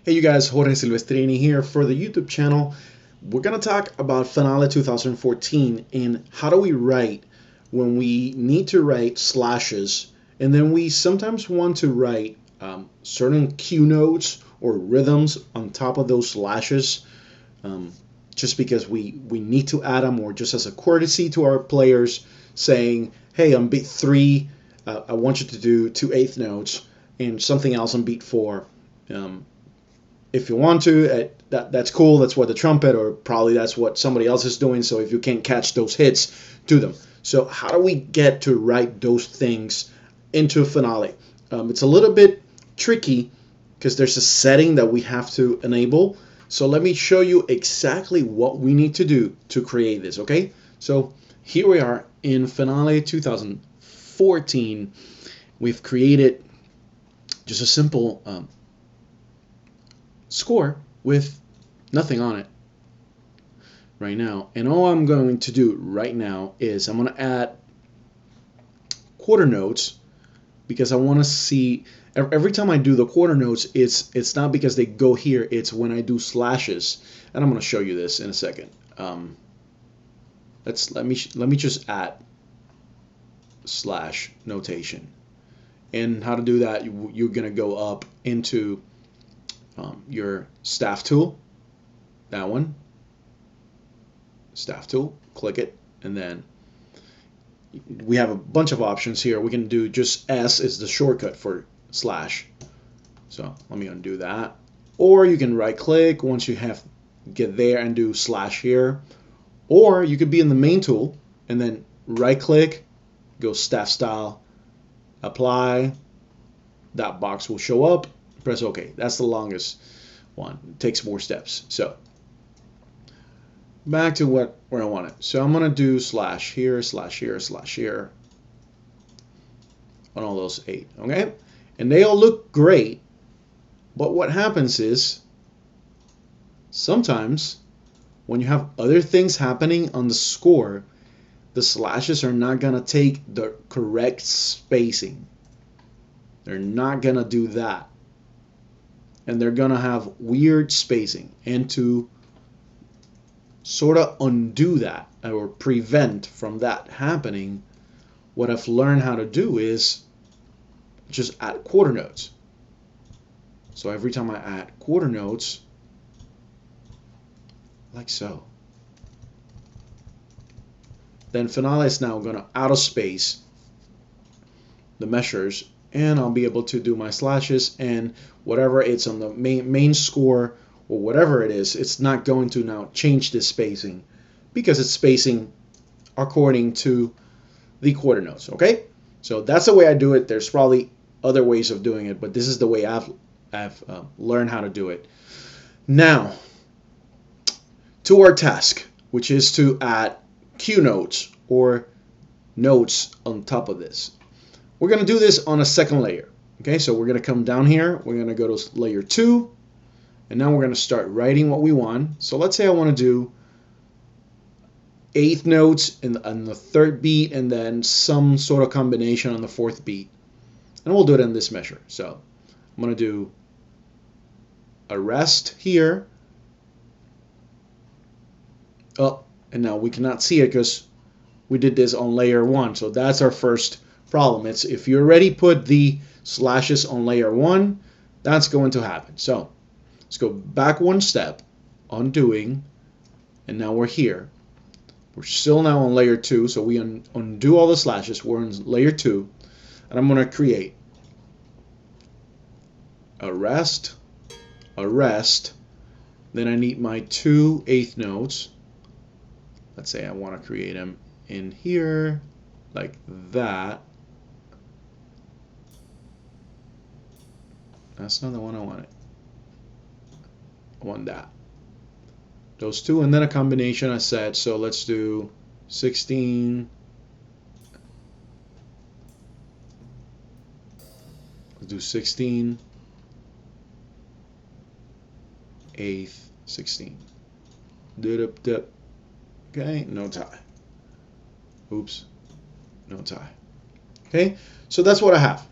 Hey you guys, Jorge Silvestrini here for the YouTube channel. We're going to talk about Finale 2014 and how do we write when we need to write slashes, and then we sometimes want to write certain cue notes or rhythms on top of those slashes, just because we need to add them, or just as a courtesy to our players saying, hey, on beat 3 I want you to do 2/8 notes and something else on beat 4. If you want to, that's cool. That's what the trumpet, or probably that's what somebody else is doing. So if you can't catch those hits, do them. So how do we get to write those things into a finale? It's a little bit tricky because there's a setting that we have to enable. So let me show you exactly what we need to do to create this, okay? So here we are in Finale 2014. We've created just a simple score with nothing on it right now, and all I'm going to do right now is I'm going to add quarter notes, because I want to see every time I do the quarter notes, it's not because they go here, it's when I do slashes, and I'm going to show you this in a second. Let me just add slash notation, and how to do that, you're going to go up into your staff tool, that one, staff tool, click it, and then we have a bunch of options here. We can do just S is the shortcut for slash. So let me undo that. Or you can right click once you get there and do slash here. Or you could be in the main tool and then right click, go staff style, apply, that box will show up, press OK. That's the longest one. It takes more steps. So back to where I want it. So I'm going to do slash here, slash here, slash here on all those 8. Okay? And they all look great. But what happens is sometimes when you have other things happening on the score, the slashes are not going to take the correct spacing. They're not going to do that. And they're going to have weird spacing. And to sort of undo that or prevent from that happening, what I've learned how to do is just add quarter notes. So every time I add quarter notes, like so, then Finale is now going to out of space the measures, and I'll be able to do my slashes, and whatever it's on the main score or whatever it is, it's not going to now change this spacing because it's spacing according to the quarter notes. Okay, so that's the way I do it. There's probably other ways of doing it, but this is the way I've learned how to do it. Now to our task, which is to add cue notes or notes on top of this. We're going to do this on a second layer. Okay, so we're going to come down here. We're going to go to layer 2. And now we're going to start writing what we want. So let's say I want to do 8th notes on the 3rd beat, and then some sort of combination on the 4th beat. And we'll do it in this measure. So I'm going to do a rest here. Oh, and now we cannot see it because we did this on layer 1. So that's our first problem. It's if you already put the slashes on layer 1, that's going to happen. So let's go back one step, undoing, and now we're here. We're still now on layer 2, so we undo all the slashes. We're on layer 2, and I'm going to create a rest, then I need my 2/8 notes. Let's say I want to create them in here, like that. That's not the one I wanted. I want that. Those two, and then a combination I said. So let's do 16. Let's do 16, 8th, 16. Dip, dip. Okay, no tie. Oops, no tie. Okay, so that's what I have.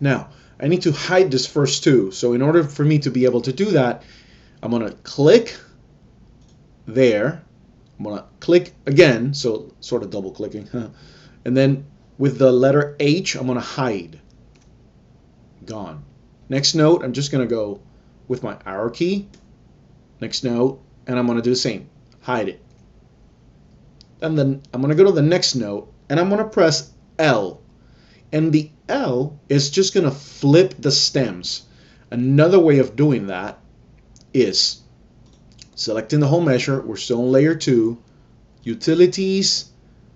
Now, I need to hide this first two. So in order for me to be able to do that, I'm going to click there. I'm going to click again, so sort of double clicking. And then with the letter H, I'm going to hide. Gone. Next note, I'm just going to go with my arrow key. Next note, and I'm going to do the same. Hide it. And then I'm going to go to the next note, and I'm going to press L. And the L is just going to flip the stems. Another way of doing that is selecting the whole measure. We're still in layer 2. Utilities,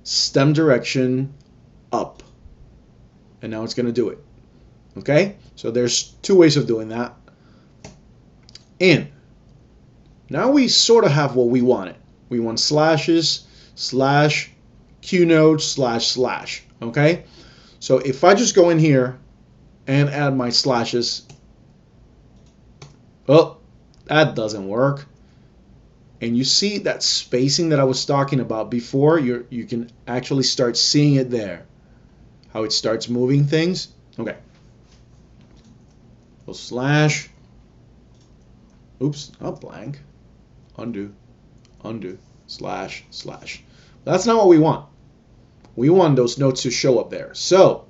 stem direction, up. And now it's going to do it. Okay? So there's two ways of doing that. And now we sort of have what we wanted. We want slashes, slash, Q node, slash, slash. Okay? So if I just go in here and add my slashes, oh, that doesn't work. And you see that spacing that I was talking about before, you can actually start seeing it there. How it starts moving things. Okay. So slash, oops, not blank, undo, undo, slash, slash. That's not what we want. We want those notes to show up there. So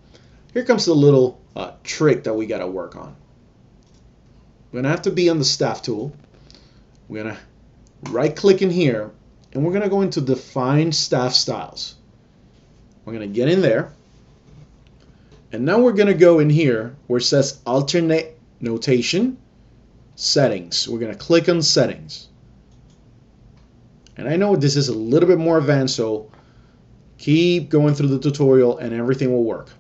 here comes the little trick that we got to work on. We're going to have to be on the staff tool. We're going to right click in here, and we're going to go into define staff styles. We're going to get in there, and now we're going to go in here where it says alternate notation settings. We're going to click on settings. And I know this is a little bit more advanced, so keep going through the tutorial and everything will work.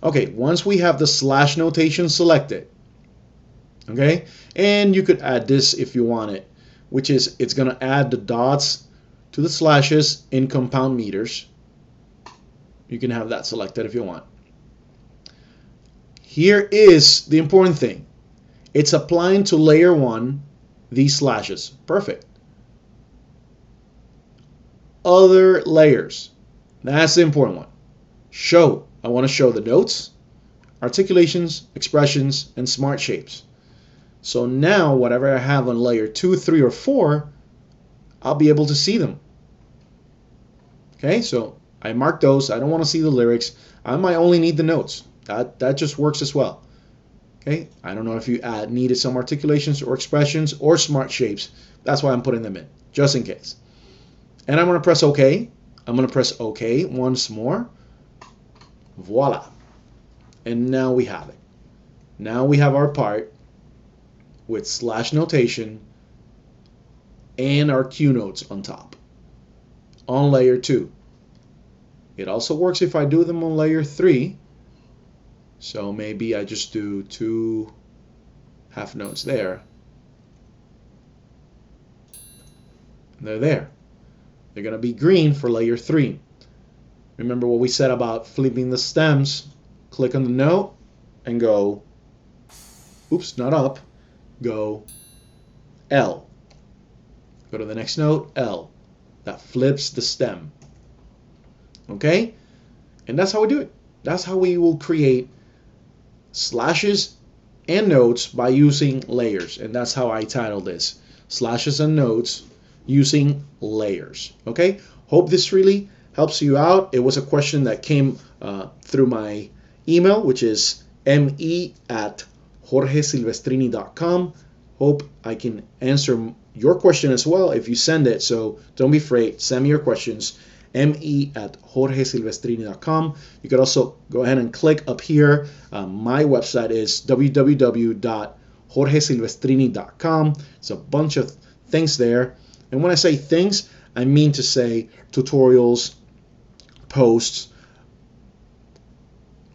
Okay, once we have the slash notation selected, okay, and you could add this if you want it, which is it's going to add the dots to the slashes in compound meters. You can have that selected if you want. Here is the important thing. It's applying to layer 1 these slashes. Perfect. Other layers. That's the important one. Show. I want to show the notes, articulations, expressions, and smart shapes. So now whatever I have on layer 2, 3, or 4, I'll be able to see them. Okay, so I mark those. I don't want to see the lyrics. I might only need the notes. That just works as well. Okay, I don't know if you needed some articulations or expressions or smart shapes. That's why I'm putting them in, just in case. And I'm going to press OK. I'm going to press OK once more. Voila. And now we have it. Now we have our part with slash notation and our Q nodes on top on layer 2. It also works if I do them on layer 3. So maybe I just do 2 half notes there. And they're there. They're going to be green for layer 3. Remember what we said about flipping the stems. Click on the note and go, oops, not up, go L. Go to the next note, L. That flips the stem. Okay? And that's how we do it. That's how we will create slashes and notes by using layers. And that's how I titled this. Slashes and notes using layers. Okay? Hope this really helps you out. It was a question that came through my email, which is me@jorgesilvestrini.com. Hope I can answer your question as well if you send it. So don't be afraid. Send me your questions. me@jorgesilvestrini.com. You could also go ahead and click up here. My website is www.jorgesilvestrini.com. It's a bunch of things there. And when I say things, I mean to say tutorials, posts,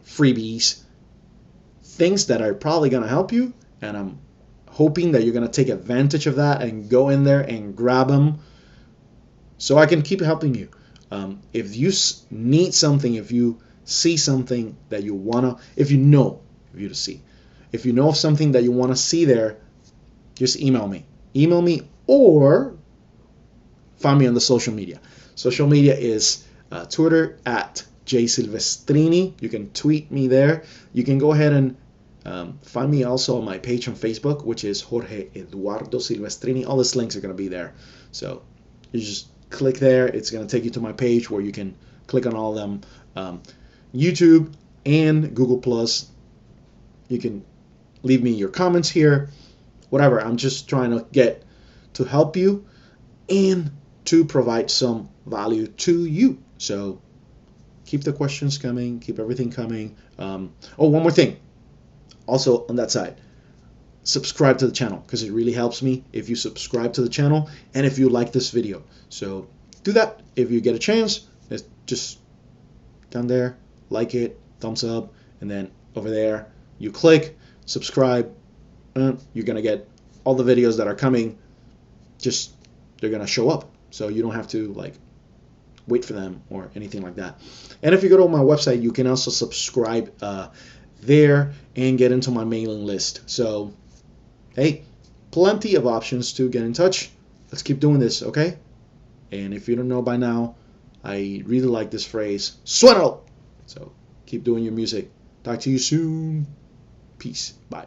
freebies, things that are probably going to help you. And I'm hoping that you're going to take advantage of that and go in there and grab them so I can keep helping you. If you need something, if you see something that you want to, if you know of something that you want to see there, just email me. Email me or find me on the social media. Social media is Twitter @jsilvestrini. You can tweet me there. You can go ahead and Find me also on my page on Facebook, which is Jorge Eduardo Silvestrini. All these links are going to be there. So you just click there. It's going to take you to my page where you can click on all of them. YouTube and Google Plus. You can leave me your comments here. Whatever. I'm just trying to help you and to provide some value to you. So keep the questions coming. Keep everything coming. One more thing. Also on that side, subscribe to the channel, because it really helps me if you subscribe to the channel and if you like this video. So do that if you get a chance. It's just down there, like it, thumbs up, and then over there you click subscribe. You're gonna get all the videos that are coming. Just they're gonna show up, so you don't have to like wait for them or anything like that. And if you go to my website, you can also subscribe there and get into my mailing list. So hey, plenty of options to get in touch. Let's keep doing this, okay? And if you don't know by now, I really like this phrase, suénalo. So keep doing your music. Talk to you soon. Peace. Bye.